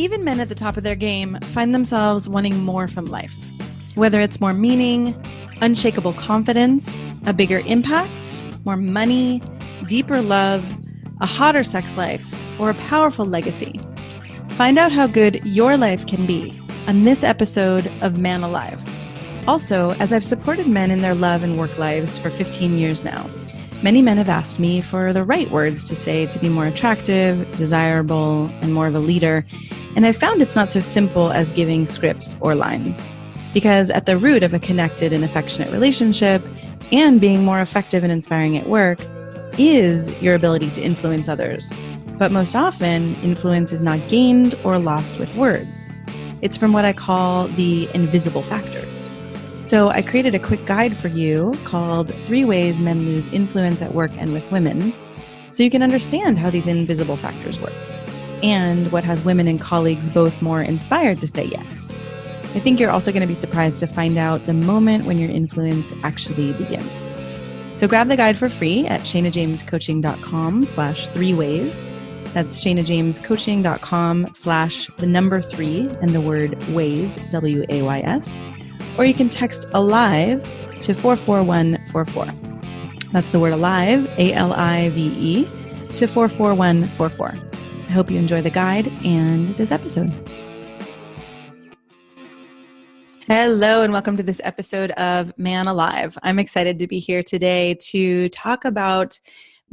Even men at the top of their game find themselves wanting more from life. Whether it's more meaning, unshakable confidence, a bigger impact, more money, deeper love, a hotter sex life, or a powerful legacy. Find out how good your life can be on this episode of Man Alive. Also, as I've supported men in their love and work lives for 15 years now, many men have asked me for the right words to say to be more attractive, desirable, and more of a leader. And I've found it's not so simple as giving scripts or lines. Because at the root of a connected and affectionate relationship and being more effective and inspiring at work is your ability to influence others. But most often, influence is not gained or lost with words. It's from what I call the invisible factors. So I created a quick guide for you called 3 Ways Men Lose Influence at Work and with Women, so you can understand how these invisible factors work and what has women and colleagues both more inspired to say yes. I think you're also going to be surprised to find out the moment when your influence actually begins. So grab the guide for free at shanajamescoaching.com/3ways. That's shanajamescoaching.com/3 and the word ways, WAYS. Or you can text ALIVE to 44144. That's the word ALIVE, ALIVE, to 44144. I hope you enjoy the guide and this episode. Hello, and welcome to this episode of Man Alive. I'm excited to be here today to talk about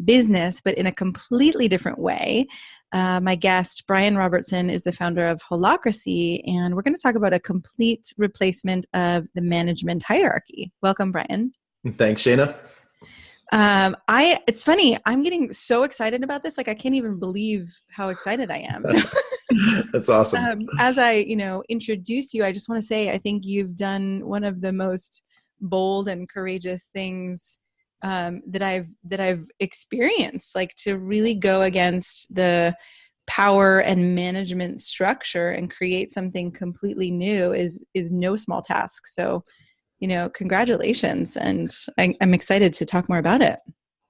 business, but in a completely different way. My guest, Brian Robertson, is the founder of Holacracy, and we're going to talk about a complete replacement of the management hierarchy. Welcome, Brian. Thanks, Shana. It's funny. I'm getting so excited about this. Like, I can't even believe how excited I am. So, that's awesome. As I, introduce you, I just want to say, I think you've done one of the most bold and courageous things that I've experienced, like to really go against the power and management structure and create something completely new is no small task. So, congratulations. And I'm excited to talk more about it.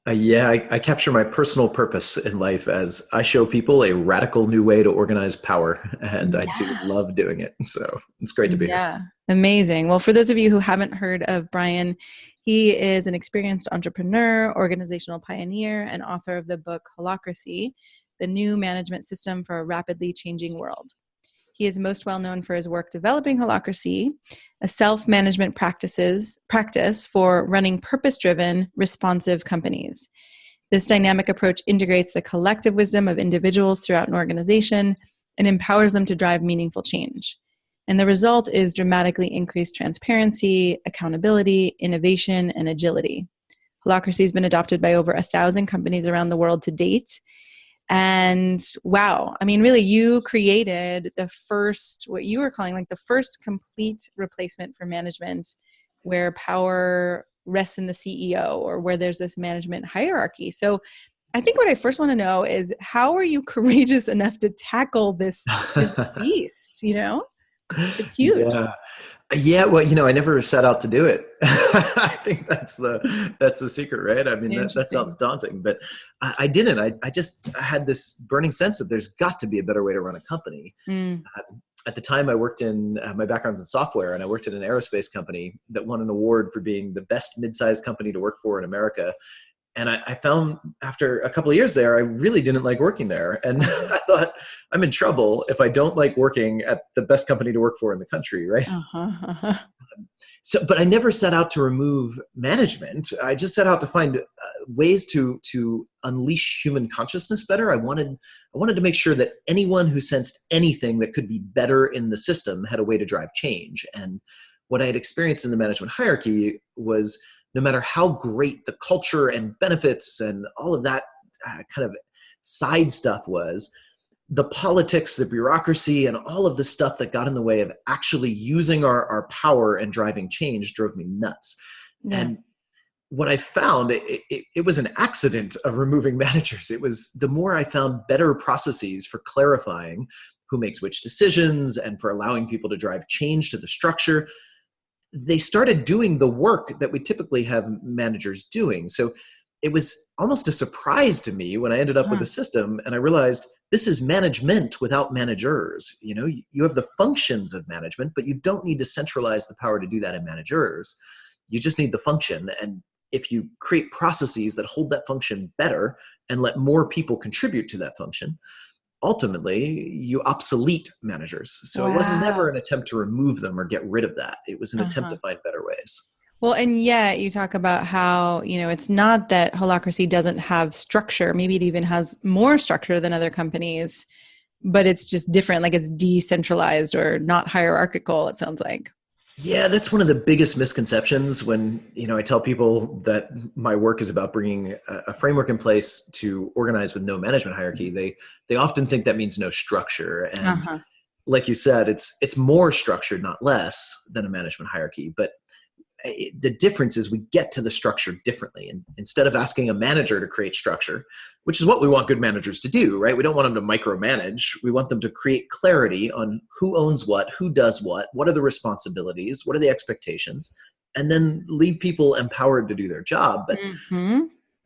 I capture my personal purpose in life as I show people a radical new way to organize power. And I do love doing it. So it's great to be here. Amazing. Well, for those of you who haven't heard of Brian, he is an experienced entrepreneur, organizational pioneer, and author of the book Holacracy, the new management system for a rapidly changing world. He is most well known for his work developing Holacracy, a self-management practice for running purpose-driven, responsive companies. This dynamic approach integrates the collective wisdom of individuals throughout an organization and empowers them to drive meaningful change. And the result is dramatically increased transparency, accountability, innovation, and agility. Holacracy has been adopted by over 1,000 companies around the world to date. And wow, I mean, really, you created the first, what you were calling like the first complete replacement for management where power rests in the CEO or where there's this management hierarchy. So I think what I first want to know is, how are you courageous enough to tackle this beast, It's huge. Yeah. Well, I never set out to do it. I think that's the secret, right? I mean, that sounds daunting, but I didn't. I just had this burning sense that there's got to be a better way to run a company. At the time I worked in, my background's in software, and I worked at an aerospace company that won an award for being the best mid-sized company to work for in America. And I found after a couple of years there, I really didn't like working there. And I thought, I'm in trouble if I don't like working at the best company to work for in the country, right? But I never set out to remove management. I just set out to find ways to unleash human consciousness better. I wanted to make sure that anyone who sensed anything that could be better in the system had a way to drive change. And what I had experienced in the management hierarchy was, no matter how great the culture and benefits and all of that kind of side stuff was, the politics, the bureaucracy, and all of the stuff that got in the way of actually using our power and driving change drove me nuts. Yeah. And what I found, it was an accident of removing managers. It was the more I found better processes for clarifying who makes which decisions and for allowing people to drive change to the structure, they started doing the work that we typically have managers doing. So it was almost a surprise to me when I ended up with a system and I realized this is management without managers. You have the functions of management, but you don't need to centralize the power to do that in managers. You just need the function. And if you create processes that hold that function better and let more people contribute to that function, ultimately you obsolete managers. So It was never an attempt to remove them or get rid of that. It was an attempt to find better ways. Well, and yet you talk about how, it's not that Holacracy doesn't have structure. Maybe it even has more structure than other companies, but it's just different. Like it's decentralized or not hierarchical, it sounds like. Yeah, that's one of the biggest misconceptions when, I tell people that my work is about bringing a framework in place to organize with no management hierarchy. They often think that means no structure. And like you said, it's more structured, not less, than a management hierarchy. But the difference is we get to the structure differently. And instead of asking a manager to create structure, which is what we want good managers to do, right? We don't want them to micromanage. We want them to create clarity on who owns what, who does what are the responsibilities, what are the expectations, and then leave people empowered to do their job. But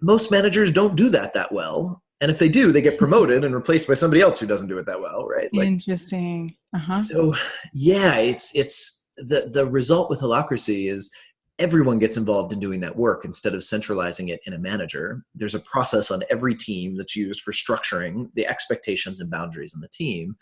most managers don't do that well. And if they do, they get promoted and replaced by somebody else who doesn't do it that well, right? Interesting. So yeah, it's the result with Holacracy is everyone gets involved in doing that work instead of centralizing it in a manager. There's a process on every team that's used for structuring the expectations and boundaries in the team.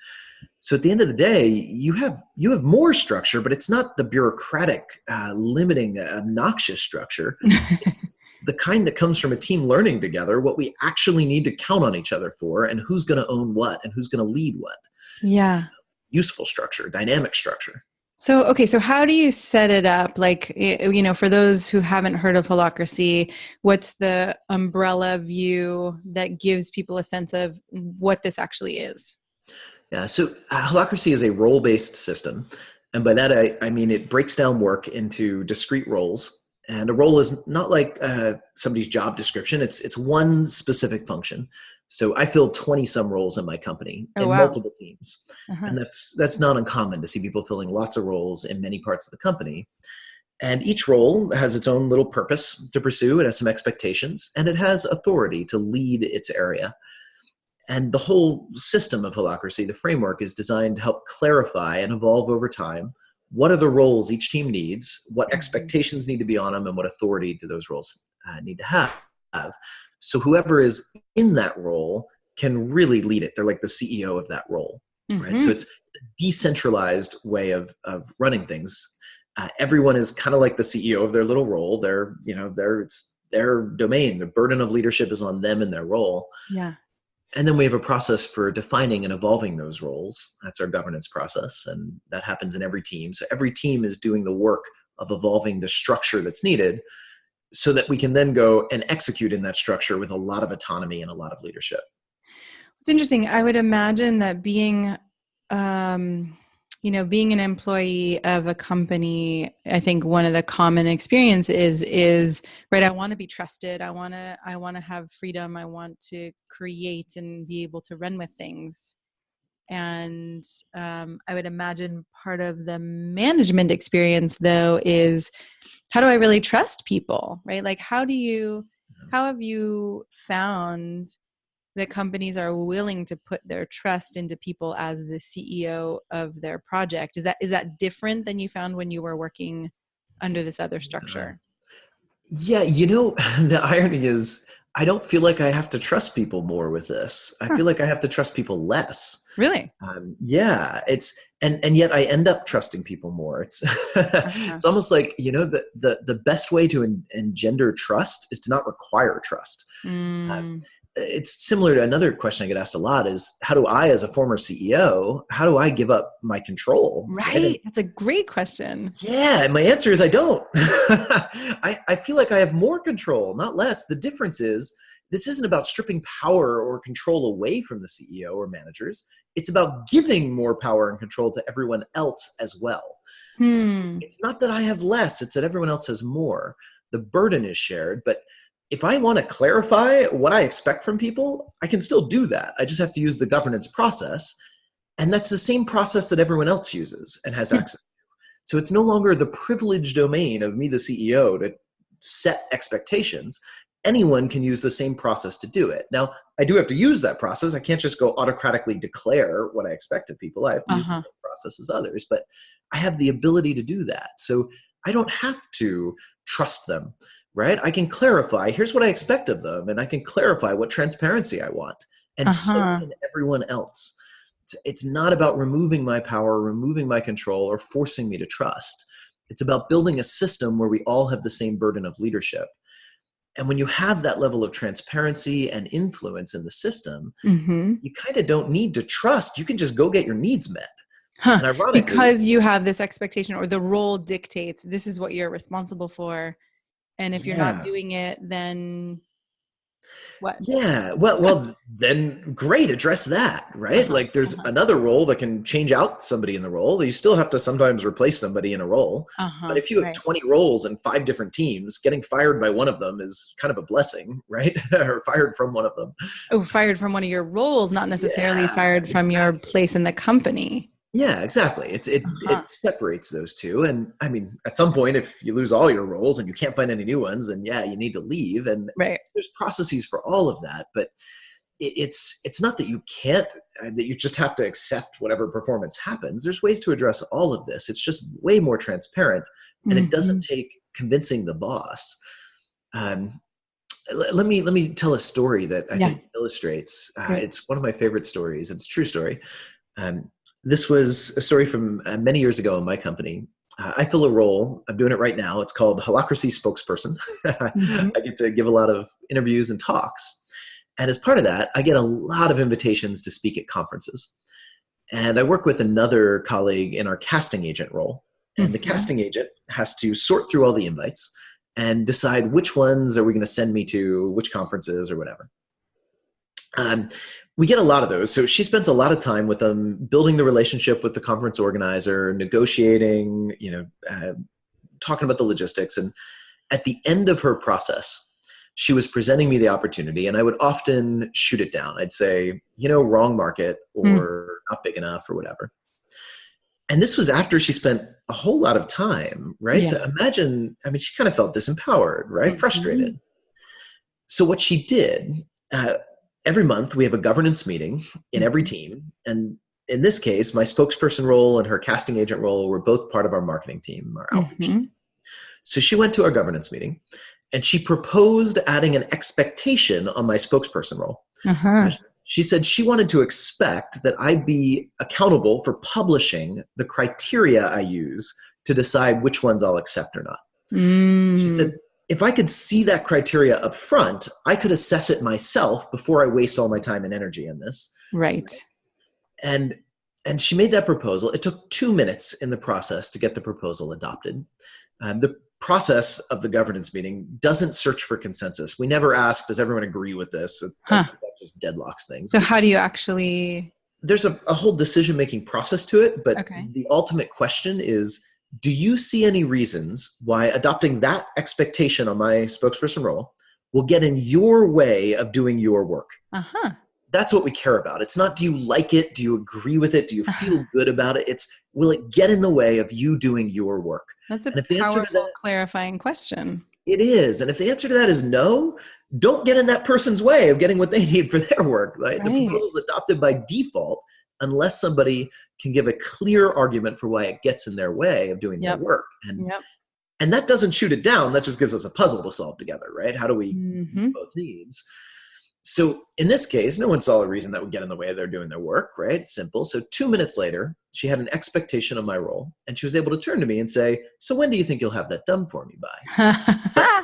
So at the end of the day, you have more structure, but it's not the bureaucratic, limiting, obnoxious structure. It's the kind that comes from a team learning together what we actually need to count on each other for, and who's going to own what and who's going to lead what. Yeah. Useful structure, dynamic structure. So, okay. So how do you set it up? Like, for those who haven't heard of Holacracy, what's the umbrella view that gives people a sense of what this actually is? Yeah. So Holacracy is a role-based system. And by that, I mean, it breaks down work into discrete roles. And a role is not like somebody's job description. It's one specific function. So I fill 20 some roles in my company in multiple teams. And that's not uncommon to see people filling lots of roles in many parts of the company. And each role has its own little purpose to pursue. It has some expectations, and it has authority to lead its area. And the whole system of Holacracy, the framework, is designed to help clarify and evolve over time. What are the roles each team needs? What expectations need to be on them? And what authority do those roles need to have? So whoever is in that role can really lead it. They're like the CEO of that role, right? So it's a decentralized way of running things. Everyone is kind of like the CEO of their little role. It's their domain. The burden of leadership is on them in their role. Yeah. And then we have a process for defining and evolving those roles. That's our governance process. And that happens in every team. So every team is doing the work of evolving the structure that's needed so that we can then go and execute in that structure with a lot of autonomy and a lot of leadership. It's interesting. I would imagine that being an employee of a company, I think one of the common experiences is right. I want to be trusted. I want to have freedom. I want to create and be able to run with things. And I would imagine part of the management experience, though, is how do I really trust people, right? Like, how have you found that companies are willing to put their trust into people as the CEO of their project? Is that different than you found when you were working under this other structure? Yeah, the irony is I don't feel like I have to trust people more with this. I feel like I have to trust people less. Really? Yeah, and yet I end up trusting people more. It's it's almost like, the best way to engender trust is to not require trust. It's similar to another question I get asked a lot is, how do I, as a former CEO, how do I give up my control? Right. That's a great question. Yeah. And my answer is I don't. I feel like I have more control, not less. The difference is this isn't about stripping power or control away from the CEO or managers. It's about giving more power and control to everyone else as well. So it's not that I have less, it's that everyone else has more. The burden is shared, but if I want to clarify what I expect from people, I can still do that. I just have to use the governance process. And that's the same process that everyone else uses and has access to. So it's no longer the privileged domain of me, the CEO, to set expectations. Anyone can use the same process to do it. Now, I do have to use that process. I can't just go autocratically declare what I expect of people. I have to use the same process as others, but I have the ability to do that. So I don't have to trust them, right? I can clarify, here's what I expect of them, and I can clarify what transparency I want, and so can everyone else. It's not about removing my power, removing my control, or forcing me to trust. It's about building a system where we all have the same burden of leadership. And when you have that level of transparency and influence in the system, you kind of don't need to trust. You can just go get your needs met. And ironically, because you have this expectation, or the role dictates this is what you're responsible for. And if you're not doing it, then what? Yeah. Well, then great. Address that, right? Like there's another role that can change out somebody in the role. You still have to sometimes replace somebody in a role. But if you have 20 roles in 5 different teams, getting fired by one of them is kind of a blessing, right? Or fired from one of them. Oh, fired from one of your roles, not necessarily fired from your place in the company. Yeah, exactly. It separates those two. And I mean, at some point, if you lose all your roles and you can't find any new ones, then you need to leave. And there's processes for all of that. But it's not that you can't, that you just have to accept whatever performance happens. There's ways to address all of this. It's just way more transparent, and it doesn't take convincing the boss. Let me tell a story that I think illustrates. It's one of my favorite stories. It's a true story. This was a story from many years ago in my company. I fill a role. I'm doing it right now. It's called Holacracy Spokesperson. I get to give a lot of interviews and talks. And as part of that, I get a lot of invitations to speak at conferences. And I work with another colleague in our casting agent role. And the casting agent has to sort through all the invites and decide which ones are we going to send me to, which conferences or whatever. We get a lot of those. So she spends a lot of time with them, building the relationship with the conference organizer, negotiating, talking about the logistics. And at the end of her process, she was presenting me the opportunity, and I would often shoot it down. I'd say, wrong market, or not big enough, or whatever. And this was after she spent a whole lot of time, right? So imagine, she kind of felt disempowered, right? Frustrated. So what she did, every month we have a governance meeting in every team. And in this case, my spokesperson role and her casting agent role were both part of our marketing team, our outreach team. So she went to our governance meeting and she proposed adding an expectation on my spokesperson role. She said she wanted to expect that I'd be accountable for publishing the criteria I use to decide which ones I'll accept or not. She said, if I could see that criteria up front, I could assess it myself before I waste all my time and energy in this. Right. And she made that proposal. It took 2 minutes in the process to get the proposal adopted. The process of the governance meeting doesn't search for consensus. We never ask, does everyone agree with this? That just deadlocks things. So how do you actually... There's a whole decision-making process to it, but the ultimate question is, do you see any reasons why adopting that expectation on my spokesperson role will get in your way of doing your work? That's what we care about. It's not, do you like it? Do you agree with it? Do you feel good about it? It's, will it get in the way of you doing your work? That's a powerful, clarifying question. It is. And if the answer to that is no, don't get in that person's way of getting what they need for their work. Right? The proposal is adopted by default unless somebody can give a clear argument for why it gets in their way of doing their work. And that doesn't shoot it down. That just gives us a puzzle to solve together, right? How do we meet both needs? So in this case, no one saw a reason that would get in the way of their doing their work, right? It's simple. So 2 minutes later, she had an expectation of my role, and she was able to turn to me and say, so when do you think you'll have that done for me by?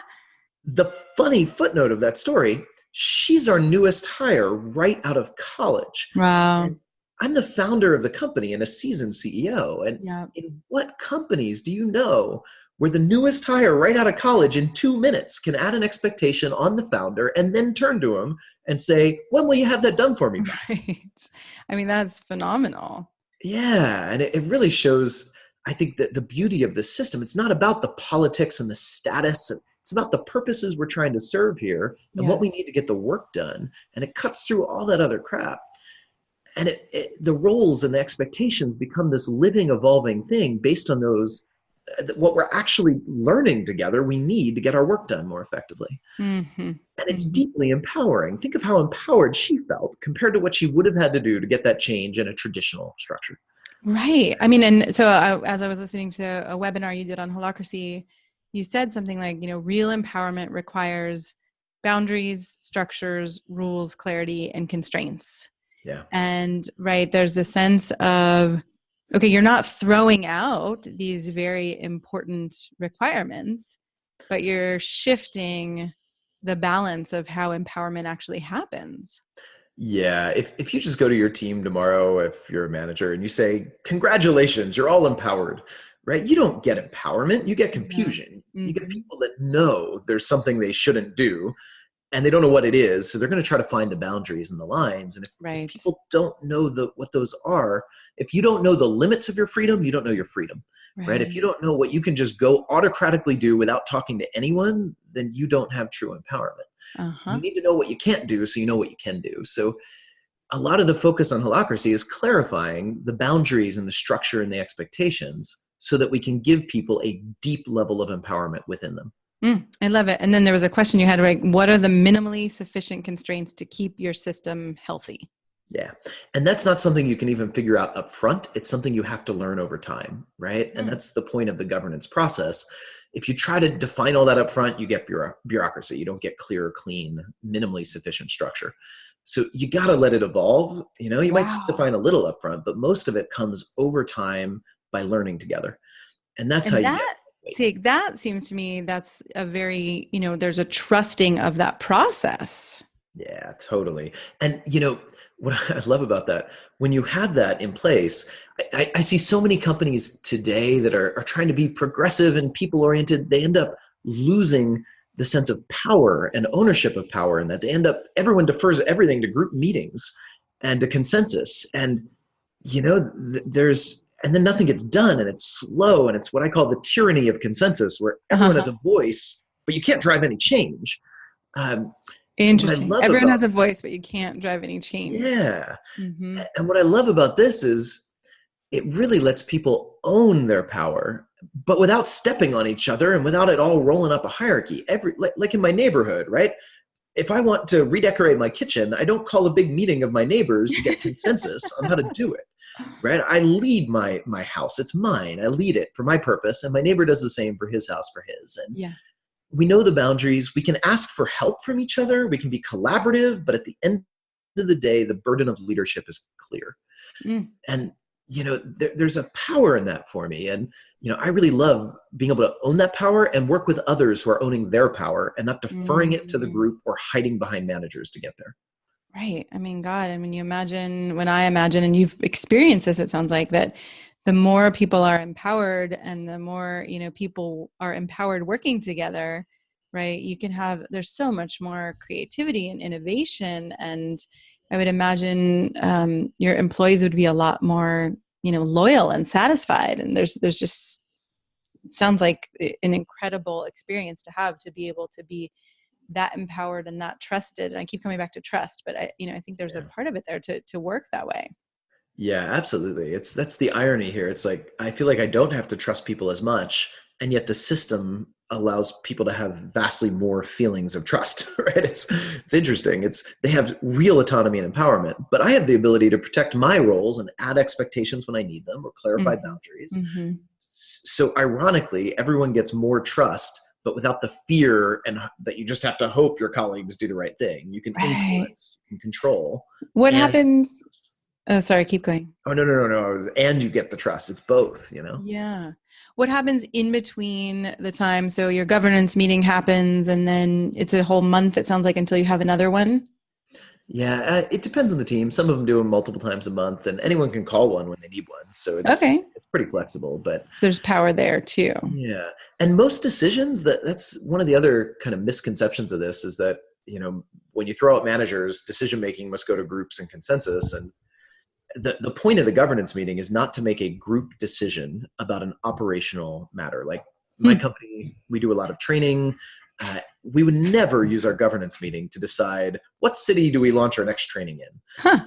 The funny footnote of that story, she's our newest hire right out of college. Wow. And I'm the founder of the company and a seasoned CEO. And in what companies do you know where the newest hire right out of college in 2 minutes can add an expectation on the founder and then turn to him and say, when will you have that done for me? Right. I mean, that's phenomenal. Yeah. And it really shows, I think, that the beauty of this system. It's not about the politics and the status. It's about the purposes we're trying to serve here and what we need to get the work done. And it cuts through all that other crap. And the roles and the expectations become this living, evolving thing based on those what we're actually learning together, we need to get our work done more effectively. Mm-hmm. And it's Mm-hmm. deeply empowering. Think of how empowered she felt compared to what she would have had to do to get that change in a traditional structure. Right. I mean, and so as I was listening to a webinar you did on holacracy, you said something like, real empowerment requires boundaries, structures, rules, clarity, and constraints. Yeah. And right, there's the sense of, okay, you're not throwing out these very important requirements, but you're shifting the balance of how empowerment actually happens. Yeah. If you just go to your team tomorrow, if you're a manager and you say, congratulations, you're all empowered, right? You don't get empowerment. You get confusion. Mm-hmm. You get people that know there's something they shouldn't do and they don't know what it is. So they're going to try to find the boundaries and the lines. And if people don't know what those are, if you don't know the limits of your freedom, you don't know your freedom, right? If you don't know what you can just go autocratically do without talking to anyone, then you don't have true empowerment. You need to know what you can't do so you know what you can do. So a lot of the focus on holacracy is clarifying the boundaries and the structure and the expectations so that we can give people a deep level of empowerment within them. I love it. And then there was a question you had, right? What are the minimally sufficient constraints to keep your system healthy? Yeah. And that's not something you can even figure out up front. It's something you have to learn over time, right? And that's the point of the governance process. If you try to define all that up front, you get bureaucracy. You don't get clear, clean, minimally sufficient structure. So you got to let it evolve. You might define a little up front, but most of it comes over time by learning together. And that's how you get that seems to me, that's a very, there's a trusting of that process. Yeah, totally. And what I love about that, when you have that in place, I see so many companies today that are trying to be progressive and people-oriented. They end up losing the sense of power and ownership of power, and that everyone defers everything to group meetings and to consensus. And, and then nothing gets done, and it's slow, and it's what I call the tyranny of consensus, where everyone has a voice, but you can't drive any change. Interesting. Everyone has a voice, but you can't drive any change. Yeah. Mm-hmm. And what I love about this is it really lets people own their power, but without stepping on each other and without it all rolling up a hierarchy. Like in my neighborhood, right? If I want to redecorate my kitchen, I don't call a big meeting of my neighbors to get consensus on how to do it, right? I lead my house. It's mine. I lead it for my purpose, and my neighbor does the same for his house, for his. And we know the boundaries. We can ask for help from each other. We can be collaborative, but at the end of the day, the burden of leadership is clear. And, there's a power in that for me. And, I really love being able to own that power and work with others who are owning their power and not deferring it to the group or hiding behind managers to get there. Right. I mean, God, when I imagine, and you've experienced this, it sounds like that the more people are empowered and the more, people are empowered working together, right? There's so much more creativity and innovation. And I would imagine your employees would be a lot more, loyal and satisfied. And there's just, it sounds like an incredible experience to have, to be able to be that empowered and that trusted. And I keep coming back to trust, but I think there's a part of it there to work that way. Yeah, absolutely. That's the irony here. It's like, I feel like I don't have to trust people as much, and yet the system allows people to have vastly more feelings of trust, right? It's interesting. They have real autonomy and empowerment, but I have the ability to protect my roles and add expectations when I need them or clarify boundaries. So ironically, everyone gets more trust, but without the fear and that you just have to hope your colleagues do the right thing. You can influence, you can control. What happens? Oh, sorry, keep going. Oh, no. And you get the trust. It's both, Yeah. What happens in between the time? So your governance meeting happens and then it's a whole month, it sounds like, until you have another one? Yeah, it depends on the team. Some of them do them multiple times a month, and anyone can call one when they need one. So it's pretty flexible, but there's power there too. Yeah. And most decisions, that's one of the other kind of misconceptions of this, is that, when you throw out managers, decision-making must go to groups and consensus. And the point of the governance meeting is not to make a group decision about an operational matter. Like my company, we do a lot of training. We would never use our governance meeting to decide what city do we launch our next training in. Right?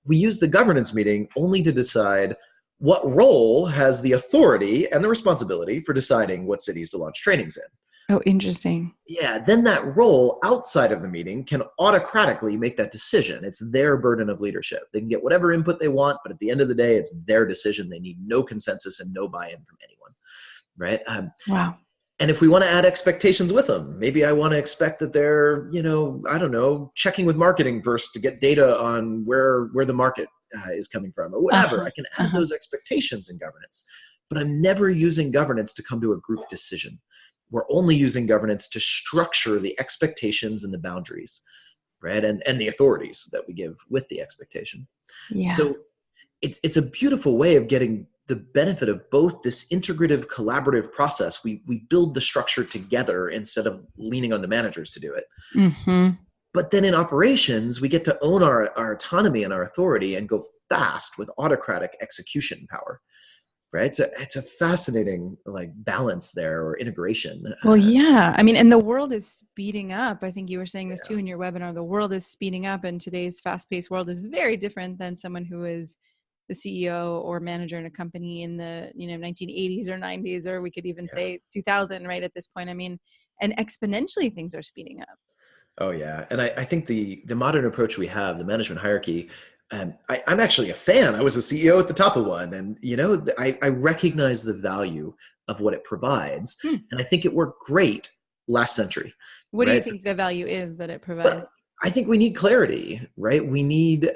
We use the governance meeting only to decide what role has the authority and the responsibility for deciding what cities to launch trainings in? Oh, interesting. Yeah, then that role outside of the meeting can autocratically make that decision. It's their burden of leadership. They can get whatever input they want, but at the end of the day, it's their decision. They need no consensus and no buy-in from anyone, right? Wow. And if we want to add expectations with them, maybe I want to expect that they're, I don't know, checking with marketing first to get data on where the market is coming from or whatever. I can add those expectations in governance, but I'm never using governance to come to a group decision. We're only using governance to structure the expectations and the boundaries, right? And the authorities that we give with the expectation. Yeah. So it's a beautiful way of getting the benefit of both this integrative, collaborative process. We build the structure together instead of leaning on the managers to do it. Mm-hmm. But then in operations, we get to own our autonomy and our authority and go fast with autocratic execution power. Right. So it's a fascinating balance there, or integration. Well, yeah. I mean, and the world is speeding up. I think you were saying this too in your webinar. The world is speeding up, and today's fast-paced world is very different than someone who is the CEO or manager in a company in the 1980s or 90s, or we could even say 2000. Right at this point, I mean, and exponentially things are speeding up. Oh yeah, and I think the modern approach we have, the management hierarchy. I'm actually a fan. I was a CEO at the top of one, and I recognize the value of what it provides, and I think it worked great last century. What do you think the value is that it provides? But I think we need clarity, right? We need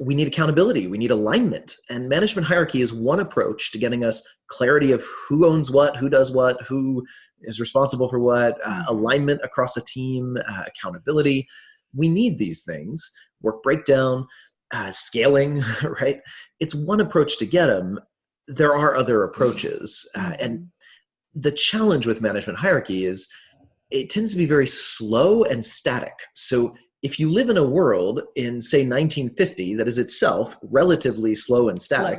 accountability. We need alignment, and management hierarchy is one approach to getting us clarity of who owns what, who does what, who is responsible for what, alignment across a team, accountability. We need these things. Work breakdown. Scaling, right? It's one approach to get them. There are other approaches. And the challenge with management hierarchy is it tends to be very slow and static. So if you live in a world in, say, 1950 that is itself relatively slow and static.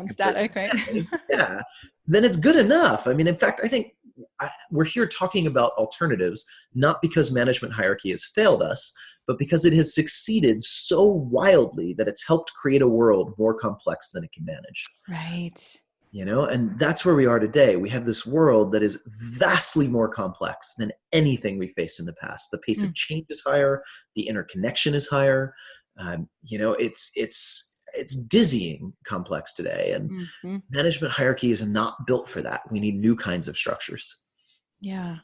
Right? Yeah, then it's good enough. I mean, in fact, I think we're here talking about alternatives, not because management hierarchy has failed us, but because it has succeeded so wildly that it's helped create a world more complex than it can manage. Right. And that's where we are today. We have this world that is vastly more complex than anything we faced in the past. The pace of change is higher. The interconnection is higher. It's dizzying complex today. And management hierarchy is not built for that. We need new kinds of structures. Yeah.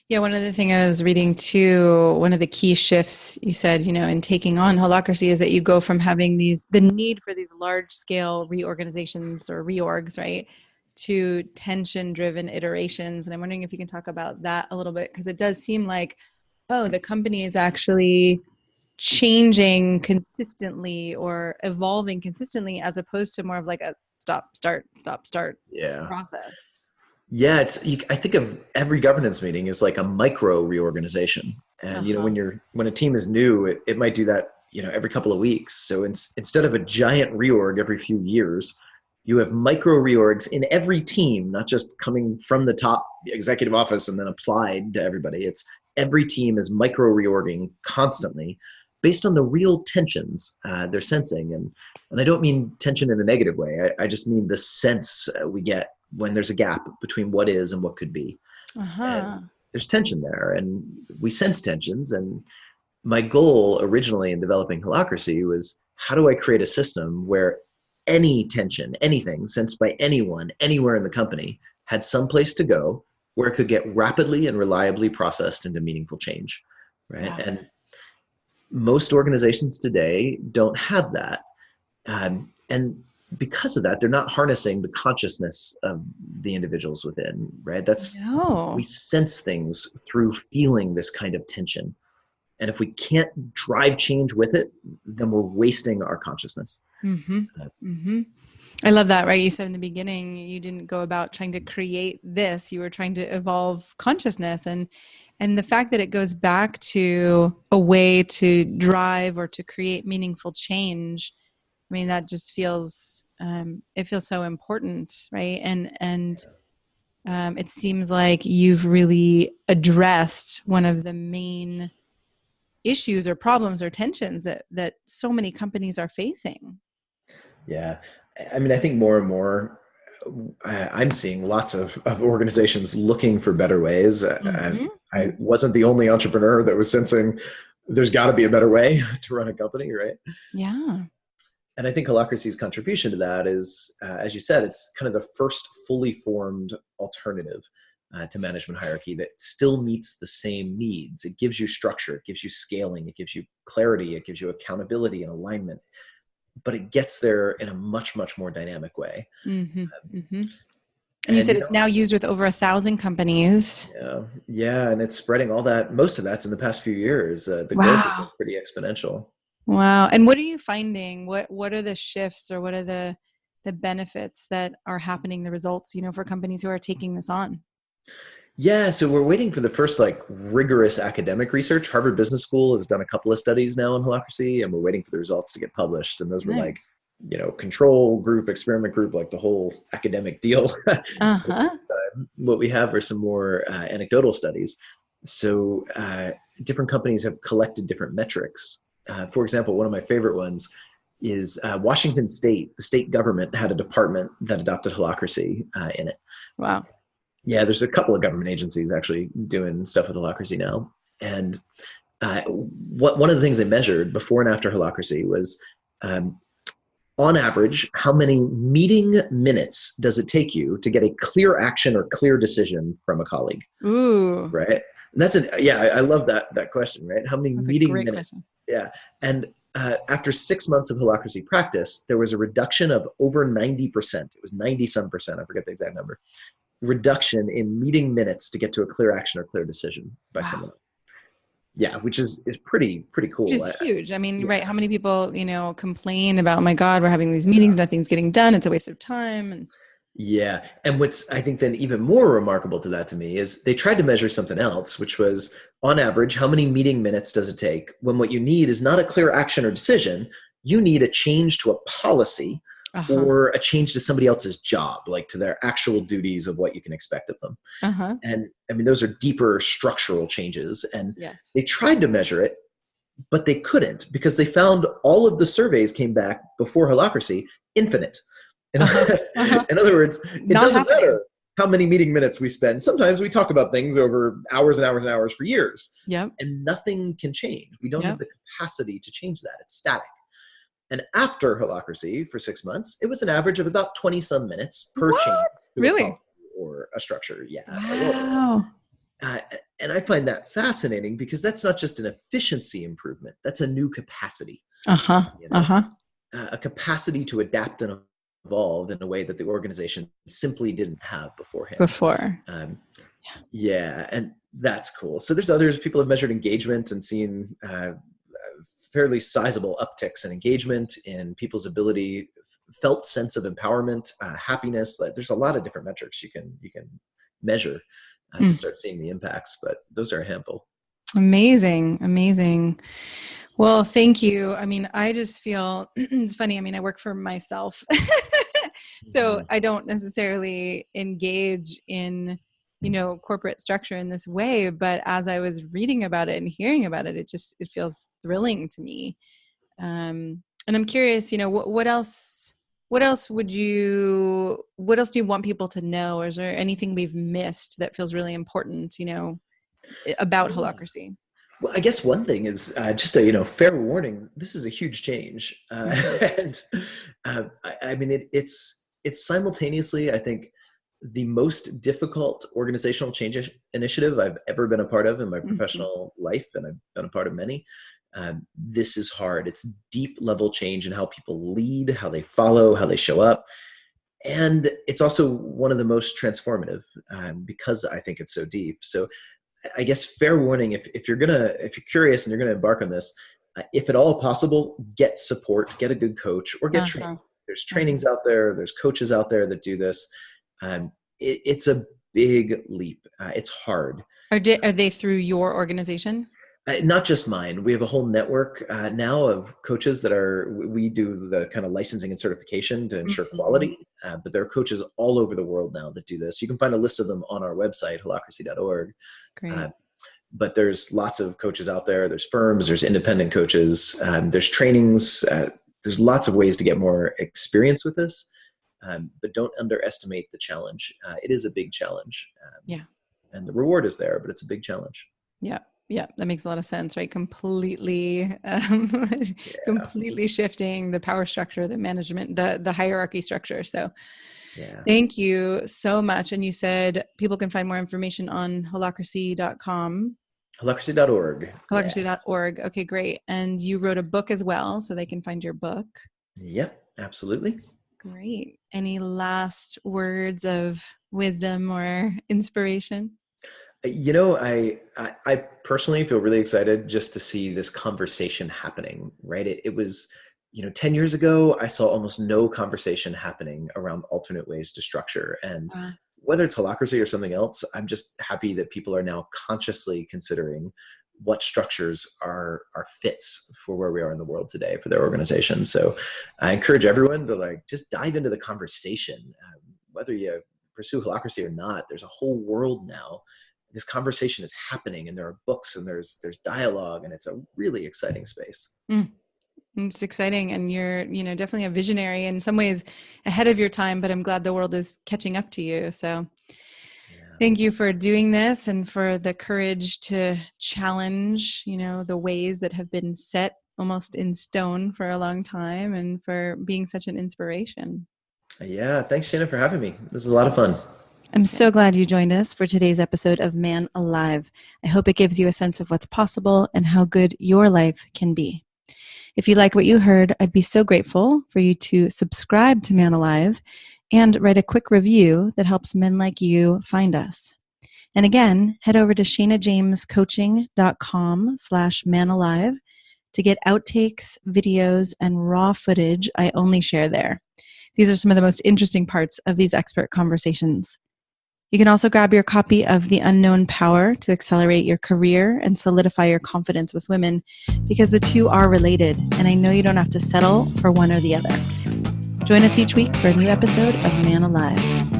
Yeah, one other thing I was reading too, one of the key shifts you said, in taking on holacracy is that you go from having the need for these large scale reorganizations or reorgs, right, to tension driven iterations. And I'm wondering if you can talk about that a little bit, because it does seem like, the company is actually changing consistently or evolving consistently, as opposed to more of like a stop, start process. Yeah, I think of every governance meeting as like a micro reorganization. And when a team is new, it might do that every couple of weeks. So instead of a giant reorg every few years, you have micro reorgs in every team, not just coming from the top executive office and then applied to everybody. It's every team is micro reorging constantly based on the real tensions they're sensing. And I don't mean tension in a negative way. I just mean the sense we get when there's a gap between what is and what could be. And there's tension there, and we sense tensions. And my goal originally in developing holacracy was, how do I create a system where any tension, anything sensed by anyone, anywhere in the company, had some place to go where it could get rapidly and reliably processed into meaningful change, right? Yeah. And most organizations today don't have that. And because of that, they're not harnessing the consciousness of the individuals within, right? We sense things through feeling this kind of tension. And if we can't drive change with it, then we're wasting our consciousness. I love that, right? You said in the beginning, you didn't go about trying to create this. You were trying to evolve consciousness. And the fact that it goes back to a way to drive or to create meaningful change, I mean, that just feels, it feels so important, right? And it seems like you've really addressed one of the main issues or problems or tensions that so many companies are facing. Yeah. I mean, I think more and more I'm seeing lots of organizations looking for better ways. I wasn't the only entrepreneur that was sensing there's got to be a better way to run a company, right? Yeah. And I think Holacracy's contribution to that is, as you said, it's kind of the first fully formed alternative to management hierarchy that still meets the same needs. It gives you structure, it gives you scaling, it gives you clarity, it gives you accountability and alignment, but it gets there in a much, much more dynamic way. And you said it's now used with over 1,000 companies. Yeah. And it's spreading all that. Most of that's in the past few years. The growth has been pretty exponential. Wow. And what are you finding? What are the shifts, or what are the benefits that are happening, the results, for companies who are taking this on? Yeah, so we're waiting for the first rigorous academic research. Harvard Business School has done a couple of studies now on Holacracy, and we're waiting for the results to get published. And those were control group, experiment group, the whole academic deal. What we have are some more anecdotal studies. So different companies have collected different metrics. For example, one of my favorite ones is Washington State. The state government had a department that adopted Holacracy in it. Wow. Yeah, there's a couple of government agencies actually doing stuff with Holacracy now. And one of the things they measured before and after Holacracy was, on average, how many meeting minutes does it take you to get a clear action or clear decision from a colleague? Ooh. Right? And I love that question, right? How many meeting minutes? Question. Yeah. And after 6 months of Holacracy practice, there was a reduction of over 90%. It was 90-some%. I forget the exact number. Reduction in meeting minutes to get to a clear action or clear decision by someone. Yeah, which is pretty cool. Which is huge. I mean, right. How many people, complain about, oh my God, we're having these meetings, nothing's getting done. It's a waste of time. And yeah. And what's, I think, then even more remarkable to that to me is they tried to measure something else, which was, on average, how many meeting minutes does it take when what you need is not a clear action or decision, you need a change to a policy or a change to somebody else's job, to their actual duties of what you can expect of them. And I mean, those are deeper structural changes. And they tried to measure it, but they couldn't, because they found all of the surveys came back before Holacracy infinite. In other words, it doesn't matter how many meeting minutes we spend. Sometimes we talk about things over hours and hours and hours for years, and nothing can change. We don't have the capacity to change that. It's static. And after Holacracy for 6 months, it was an average of about 20-some minutes per change. Really? Or a structure. Yeah. Wow. And I find that fascinating, because that's not just an efficiency improvement. That's a new capacity. A capacity to adapt and evolve in a way that the organization simply didn't have beforehand. Yeah. And that's cool. So there's others. People have measured engagement and seen fairly sizable upticks in engagement, in people's ability, felt sense of empowerment, happiness. There's a lot of different metrics you can measure to start seeing the impacts, but those are a handful. Amazing. Well, thank you. I mean, I just feel it's funny. I mean, I work for myself, so I don't necessarily engage in corporate structure in this way, but as I was reading about it and hearing about it, it feels thrilling to me. And I'm curious, what else do you want people to know? Or is there anything we've missed that feels really important, about Holacracy? Well, I guess one thing is just a fair warning. This is a huge change, and I mean it's simultaneously, I think, the most difficult organizational change initiative I've ever been a part of in my professional life, and I've been a part of many. This is hard. It's deep level change in how people lead, how they follow, how they show up. And it's also one of the most transformative because I think it's so deep. So I guess fair warning, if you're curious and you're going to embark on this, if at all possible, get support, get a good coach, or get training. There's trainings out there. There's coaches out there that do this. It's a big leap. It's hard. Are they through your organization? Not just mine. We have a whole network now of coaches we do the kind of licensing and certification to ensure quality, but there are coaches all over the world now that do this. You can find a list of them on our website, holacracy.org. Great. But there's lots of coaches out there. There's firms, there's independent coaches, there's trainings. there's lots of ways to get more experience with this, but don't underestimate the challenge. It is a big challenge. And the reward is there, but it's a big challenge. Yeah. Yeah. That makes a lot of sense, right? Completely shifting the power structure, the management, the hierarchy structure. So thank you so much. And you said people can find more information on holacracy.com. Holacracy.org. Holacracy.org. Okay, great. And you wrote a book as well, so they can find your book. Yep, absolutely. Great. Any last words of wisdom or inspiration? I personally feel really excited just to see this conversation happening, right? It was, 10 years ago, I saw almost no conversation happening around alternate ways to structure. And whether it's holacracy or something else, I'm just happy that people are now consciously considering what structures are fits for where we are in the world today for their organizations. So I encourage everyone to just dive into the conversation, whether you pursue holacracy or not. There's a whole world now. This conversation is happening, and there are books and there's dialogue, and it's a really exciting space. It's exciting, and you're, definitely a visionary, in some ways ahead of your time, but I'm glad the world is catching up to you. So thank you for doing this and for the courage to challenge, the ways that have been set almost in stone for a long time, and for being such an inspiration. Yeah. Thanks, Shanna, for having me. This is a lot of fun. I'm so glad you joined us for today's episode of Man Alive. I hope it gives you a sense of what's possible and how good your life can be. If you like what you heard, I'd be so grateful for you to subscribe to Man Alive and write a quick review that helps men like you find us. And again, head over to shanajamescoaching.com/manalive to get outtakes, videos, and raw footage I only share there. These are some of the most interesting parts of these expert conversations. You can also grab your copy of The Unknown Power to accelerate your career and solidify your confidence with women, because the two are related, and I know you don't have to settle for one or the other. Join us each week for a new episode of Man Alive.